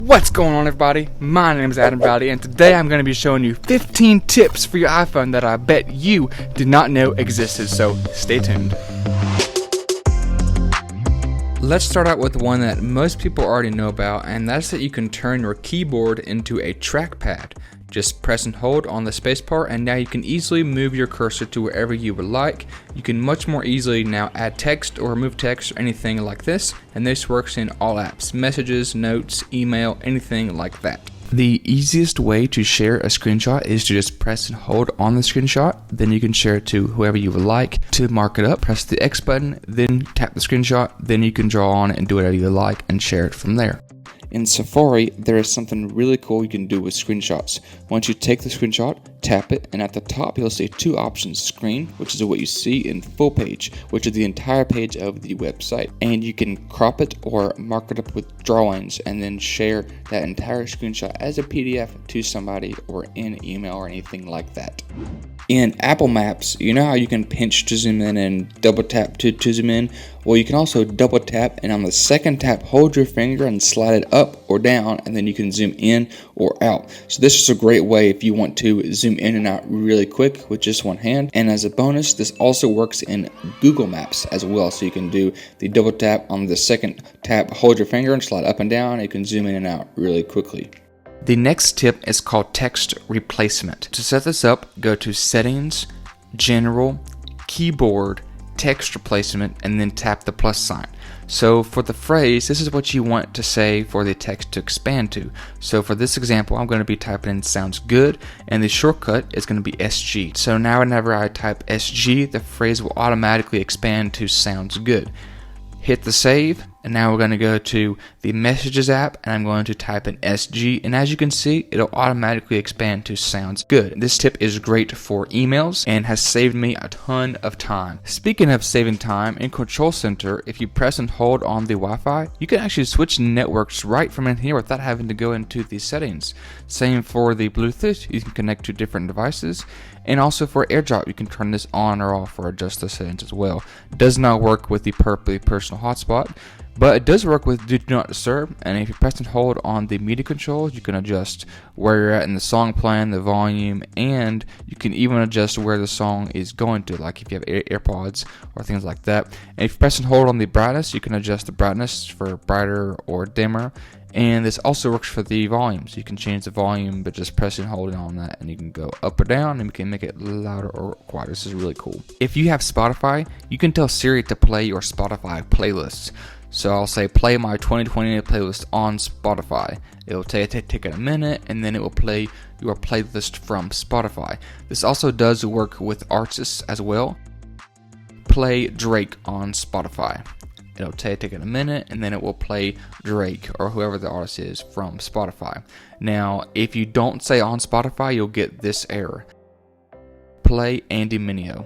What's going on, everybody? My name is Adam Valley, and today I'm going to be showing you 15 tips for your iPhone that I bet you did not know existed, so stay tuned. Let's start out with one that most people already know about, and that's that you can turn your keyboard into a trackpad. Just press and hold on the spacebar, and now you can easily move your cursor to wherever you would like. You can much more easily now add text or remove text or anything like this, and this works in all apps: messages, notes, email, anything like that. The easiest way to share a screenshot is to just press and hold on the screenshot. Then you can share it to whoever you would like. To mark it up, press the X button, then tap the screenshot, then you can draw on it and do whatever you like and share it from there. In Safari, there is something really cool you can do with screenshots. Once you take the screenshot, tap it, and at the top you'll see two options: screen, which is what you see in full page, which is the entire page of the website, and you can crop it or mark it up with drawings and then share that entire screenshot as a PDF to somebody or in email or anything like that. In Apple Maps, you know how you can pinch to zoom in and double tap to zoom in? Well, you can also double tap, and on the second tap, hold your finger and slide it up or down, and then you can zoom in or out. So this is a great way if you want to zoom in and out really quick with just one hand. And as a bonus, this also works in Google Maps as well. So you can do the double tap on the second tap, hold your finger and slide up and down, and you can zoom in and out really quickly. The next tip is called text replacement. To set this up, go to Settings, General, Keyboard, Text Replacement, and then tap the plus sign. So for the phrase, this is what you want to say for the text to expand to. So for this example, I'm going to be typing in "sounds good," and the shortcut is going to be SG. So now whenever I type SG, the phrase will automatically expand to "sounds good." Hit the save, and now we're going to go to the Messages app, and I'm going to type in SG, and as you can see, it'll automatically expand to "sounds good." This tip is great for emails and has saved me a ton of time. Speaking of saving time, in Control Center, if you press and hold on the Wi-Fi, you can actually switch networks right from in here without having to go into the settings. Same for the Bluetooth, you can connect to different devices. And also for AirDrop, you can turn this on or off or adjust the settings as well. It does not work with the Perfectly Personal hotspot, but it does work with Do Not Disturb. And if you press and hold on the media controls, you can adjust where you're at in the song playing, the volume, and you can even adjust where the song is going to, like if you have AirPods or things like that. And if you press and hold on the brightness, you can adjust the brightness for brighter or dimmer. And this also works for the volume, so you can change the volume but just press and hold on that, and you can go up or down, and you can make it louder or quieter. This is really cool. If you have Spotify, you can tell Siri to play your Spotify playlists. So I'll say play my 2020 playlist on Spotify. It'll take a minute, and then it will play your playlist from Spotify. This also does work with artists as well. Play Drake on Spotify. It'll take a minute, and then it will play Drake or whoever the artist is from Spotify. Now, if you don't say on Spotify, you'll get this error. Play Andy Mineo.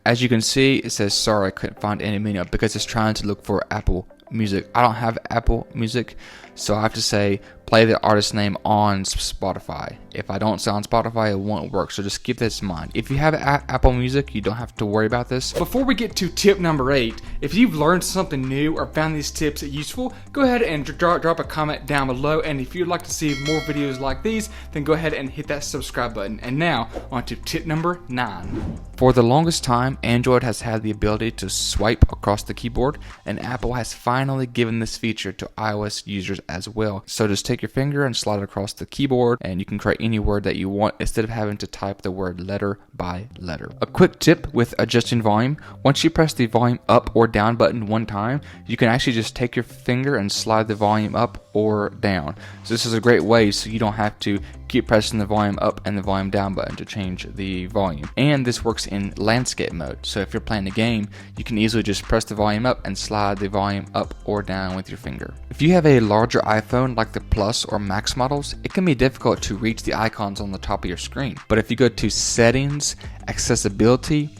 As you can see, it says sorry I couldn't find Andy Mineo because it's trying to look for Apple Music. I don't have Apple Music, so I have to say play the artist name on Spotify. If I don't say on Spotify, it won't work, so just keep this in mind. If you have Apple Music, you don't have to worry about this. Before we get to tip number 8, if you've learned something new or found these tips useful, go ahead and drop a comment down below, and if you'd like to see more videos like these, then go ahead and hit that subscribe button. And now, on to tip number 9. For the longest time, Android has had the ability to swipe across the keyboard, and Apple has finally given this feature to iOS users as well. So just take your finger and slide it across the keyboard, and you can create any word that you want instead of having to type the word letter by letter. A quick tip with adjusting volume: once you press the volume up or down button one time, you can actually just take your finger and slide the volume up or down. So this is a great way so you don't have to keep pressing the volume up and the volume down button to change the volume. And this works in landscape mode, so if you're playing a game, you can easily just press the volume up and slide the volume up or down with your finger. If you have a larger iPhone like the Plus or Max models, it can be difficult to reach the icons on the top of your screen. But if you go to Settings, Accessibility,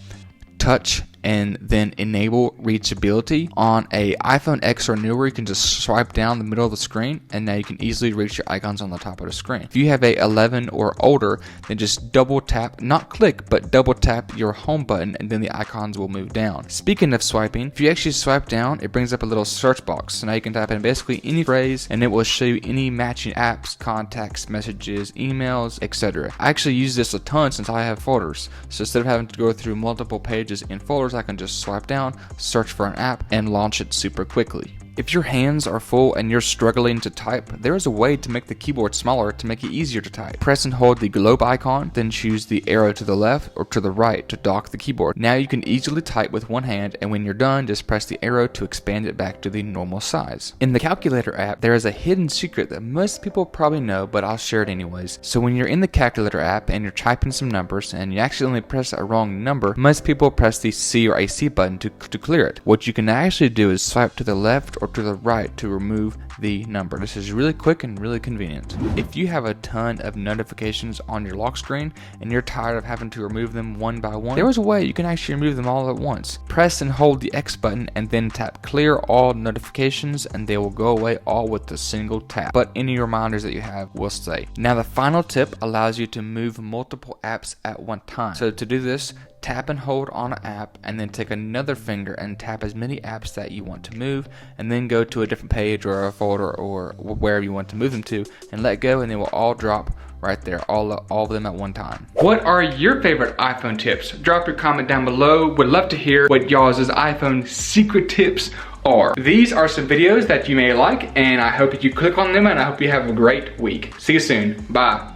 Touch, and then enable reachability. On a iPhone X or newer, you can just swipe down the middle of the screen, and now you can easily reach your icons on the top of the screen. If you have a 11 or older, then just double tap, not click, but double tap your home button, and then the icons will move down. Speaking of swiping, if you actually swipe down, it brings up a little search box. So now you can type in basically any phrase, and it will show you any matching apps, contacts, messages, emails, etc. I actually use this a ton since I have folders. So instead of having to go through multiple pages in folders, I can just swipe down, search for an app, and launch it super quickly. If your hands are full and you're struggling to type, there is a way to make the keyboard smaller to make it easier to type. Press and hold the globe icon, then choose the arrow to the left or to the right to dock the keyboard. Now you can easily type with one hand, and when you're done, just press the arrow to expand it back to the normal size. In the calculator app, there is a hidden secret that most people probably know, but I'll share it anyways. So when you're in the calculator app and you're typing some numbers and you accidentally press a wrong number, most people press the C or AC button to clear it. What you can actually do is swipe to the left or to the right to remove the number. This is really quick and really convenient. If you have a ton of notifications on your lock screen and you're tired of having to remove them one by one, there is a way you can actually remove them all at once. Press and hold the X button and then tap clear all notifications, and they will go away all with a single tap, but any reminders that you have will stay. Now the final tip allows you to move multiple apps at one time. So to do this, tap and hold on an app, and then take another finger and tap as many apps that you want to move, and then go to a different page or a folder or wherever you want to move them to, and let go, and they will all drop right there, all of them at one time. What are your favorite iPhone tips? Drop your comment down below. Would love to hear what y'all's iPhone secret tips are. These are some videos that you may like, and I hope that you click on them, and I hope you have a great week. See you soon. Bye.